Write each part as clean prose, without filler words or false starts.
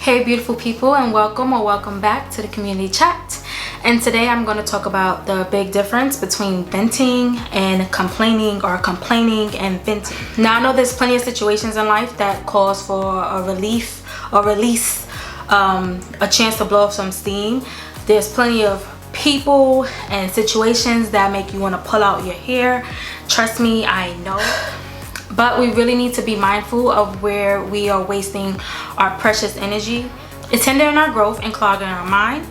Hey beautiful people, and welcome back to the community chat. And today I'm going to talk about the big difference between venting and complaining, or complaining and venting. Now I know there's plenty of situations in life that calls for a release, a chance to blow off some steam. There's plenty of people and situations that make you want to pull out your hair. Trust me, I know. But we really need to be mindful of where we are wasting our precious energy. It's hindering our growth and clogging our mind.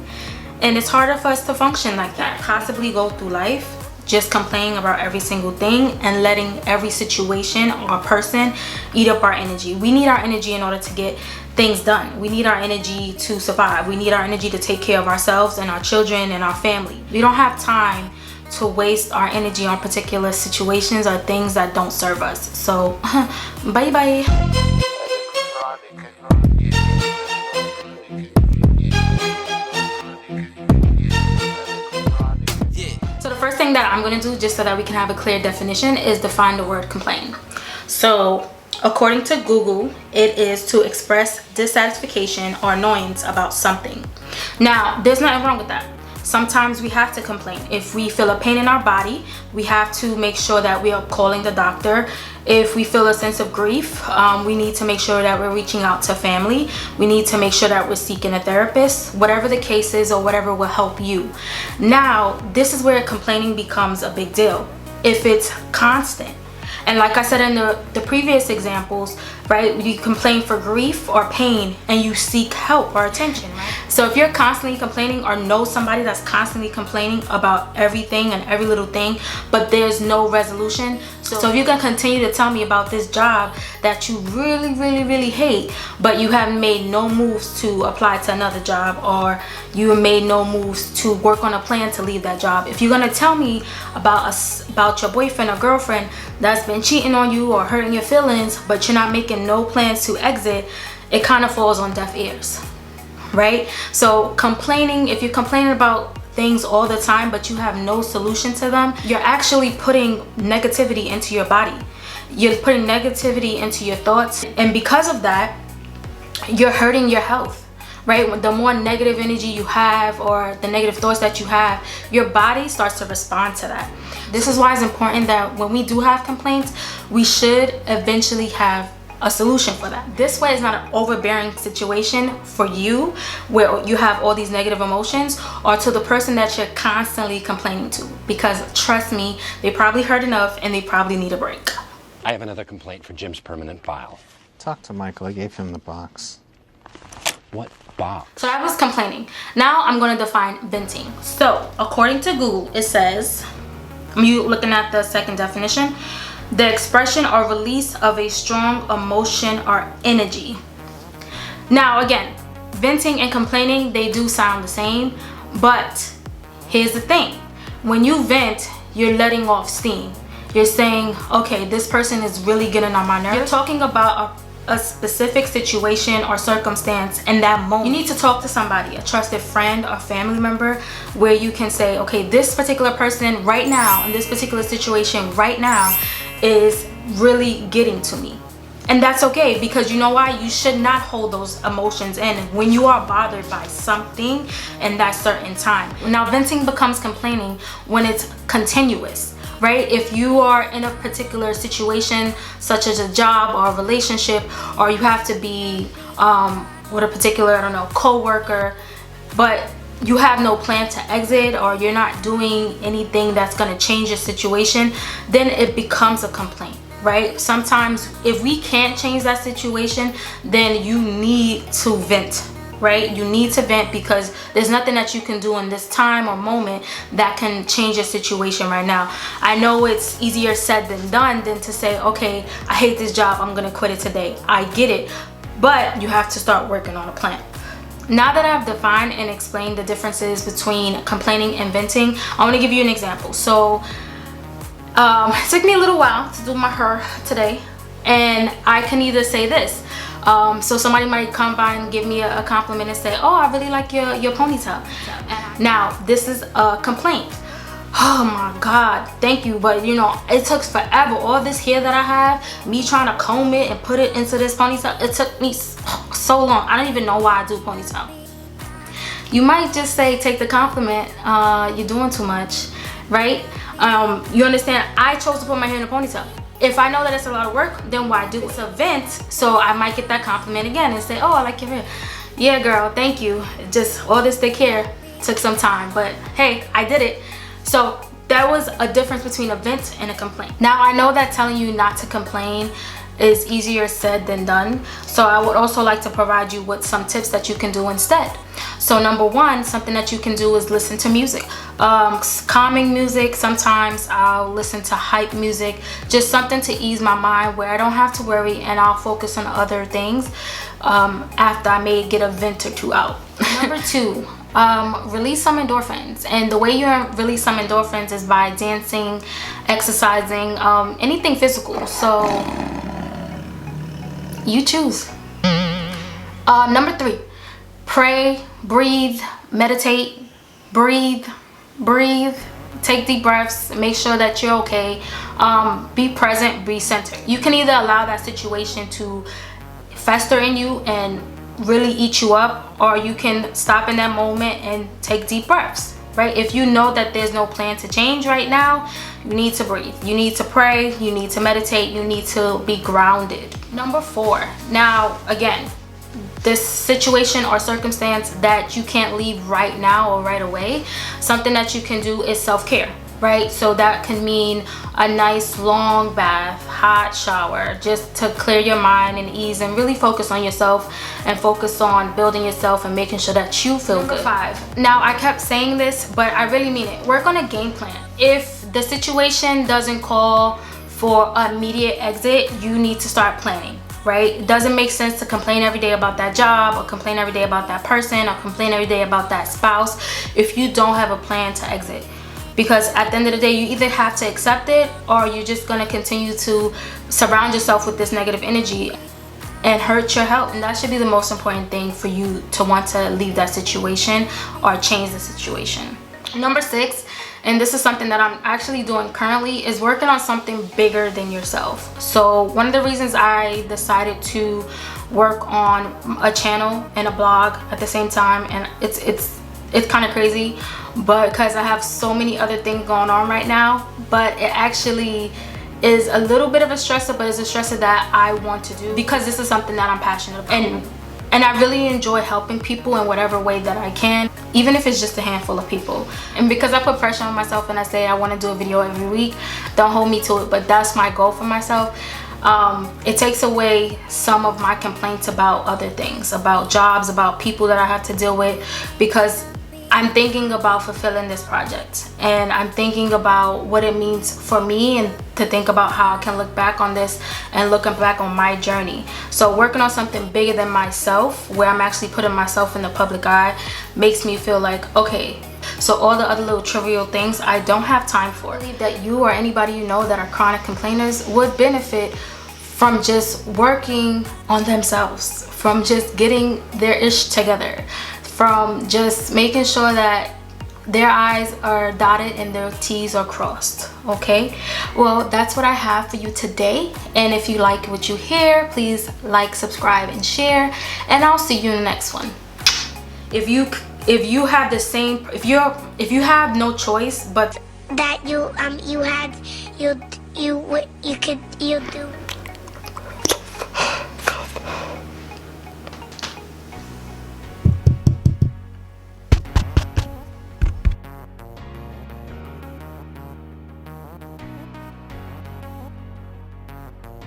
And it's harder for us to function like that. Possibly go through life just complaining about every single thing and letting every situation or person eat up our energy. We need our energy in order to get things done. We need our energy to survive. We need our energy to take care of ourselves and our children and our family. We don't have time to waste our energy on particular situations or things that don't serve us. So bye bye. So the first thing that I'm going to do, just so that we can have a clear definition, is define the word complain. So according to Google, it is to express dissatisfaction or annoyance about something. Now there's nothing wrong with that. Sometimes we have to complain. If we feel a pain in our body, we have to make sure that we are calling the doctor. If we feel a sense of grief, we need to make sure that we're reaching out to family. We need to make sure that we're seeking a therapist, whatever the case is, or whatever will help you. Now, this is where complaining becomes a big deal. If it's constant. And like I said in the previous examples, right, you complain for grief or pain and you seek help or attention, right? So if you're constantly complaining, or know somebody that's constantly complaining about everything and every little thing, but there's no resolution. So if you can continue to tell me about this job that you really hate, but you haven't made no moves to apply to another job, or you made no moves to work on a plan to leave that job. If you're gonna tell me about your boyfriend or girlfriend that's been cheating on you or hurting your feelings, but you're not making no plans to exit, it kind of falls on deaf ears, right? So complaining, if you're complaining about things all the time but you have no solution to them, you're actually putting negativity into your body. You're putting negativity into your thoughts, and because of that, you're hurting your health. Right? The more negative energy you have, or the negative thoughts that you have, your body starts to respond to that. This is why it's important that when we do have complaints, we should eventually have a solution for that. This way, it's not an overbearing situation for you where you have all these negative emotions, or to the person that you're constantly complaining to, because trust me, they probably heard enough and they probably need a break. I have another complaint for Jim's permanent file. Talk to Michael. I gave him the box. What box? So I was complaining. Now I'm going to define venting. So according to Google, it says, you looking at the second definition, the expression or release of a strong emotion or energy. Now again, venting and complaining, they do sound the same, but here's the thing. When you vent, you're letting off steam. You're saying, okay, this person is really getting on my nerves. You're talking about a specific situation or circumstance in that moment. You need to talk to somebody, a trusted friend or family member, where you can say, okay, this particular person right now, in this particular situation right now, is really getting to me. And that's okay, because you know why? You should not hold those emotions in when you are bothered by something in that certain time. Now, venting becomes complaining when it's continuous. Right? If you are in a particular situation, such as a job or a relationship, or you have to be with a particular, I don't know, co-worker, but you have no plan to exit, or you're not doing anything that's going to change your situation, then it becomes a complaint, right? Sometimes if we can't change that situation, then you need to vent. Right? You need to vent, because there's nothing that you can do in this time or moment that can change your situation right now. I know it's easier said than done than to say, okay, I hate this job, I'm gonna quit it today. I get it, but you have to start working on a plan. Now that I've defined and explained the differences between complaining and venting, I want to give you an example. So it took me a little while to do my hair today, and I can either say this. So somebody might come by and give me a compliment and say, oh, I really like your ponytail. Now, this is a complaint. Oh my God, thank you. But you know, it took forever. All this hair that I have, me trying to comb it and put it into this ponytail, it took me so long. I don't even know why I do ponytail. You might just say, take the compliment, you're doing too much, right? You understand, I chose to put my hair in a ponytail. If I know that it's a lot of work, then why do it? It's an event, so I might get that compliment again and say, oh, I like your hair. Yeah, girl, thank you. Just all this thick hair took some time, but hey, I did it. So that was a difference between a vent and a complaint. Now I know that telling you not to complain is easier said than done, so I would also like to provide you with some tips that you can do instead. So number one, something that you can do is listen to music, calming music. Sometimes I'll listen to hype music, just something to ease my mind where I don't have to worry and I'll focus on other things after I may get a vent or two out. Number two, release some endorphins, and the way you release some endorphins is by dancing, exercising, anything physical. So you choose. Number three, pray, breathe, meditate, breathe, take deep breaths, make sure that you're okay. Be present, be centered. You can either allow that situation to fester in you and really eat you up, or you can stop in that moment and take deep breaths, right? If you know that there's no plan to change right now, you need to breathe, you need to pray, you need to meditate, you need to be grounded. Number four, now again, this situation or circumstance that you can't leave right now or right away, something that you can do is self-care, right? So that can mean a nice long bath, hot shower, just to clear your mind and ease and really focus on yourself and focus on building yourself and making sure that you feel good. Number five, now I kept saying this, but I really mean it. Work on a game plan. If the situation doesn't call for immediate exit, you need to start planning, right? It doesn't make sense to complain every day about that job, or complain every day about that person, or complain every day about that spouse if you don't have a plan to exit. Because at the end of the day, you either have to accept it, or you're just going to continue to surround yourself with this negative energy and hurt your health. And that should be the most important thing for you to want to leave that situation or change the situation. Number six, and this is something that I'm actually doing currently, is working on something bigger than yourself. So one of the reasons I decided to work on a channel and a blog at the same time, and it's kind of crazy, but because I have so many other things going on right now, but it actually is a little bit of a stressor, but it's a stressor that I want to do because this is something that I'm passionate about, and I really enjoy helping people in whatever way that I can, even if it's just a handful of people. And because I put pressure on myself and I say I want to do a video every week, don't hold me to it, but that's my goal for myself. It takes away some of my complaints about other things, about jobs, about people that I have to deal with, because I'm thinking about fulfilling this project, and I'm thinking about what it means for me, and to think about how I can look back on this and looking back on my journey. So working on something bigger than myself, where I'm actually putting myself in the public eye, makes me feel like, okay, so all the other little trivial things I don't have time for. I believe that you or anybody you know that are chronic complainers would benefit from just working on themselves, from just getting their ish together, from just making sure that their I's are dotted and their T's are crossed. Okay, well, that's what I have for you today, and if you like what you hear, please like, subscribe, and share, and I'll see you in the next one. If you have the same, if you have no choice but that you could do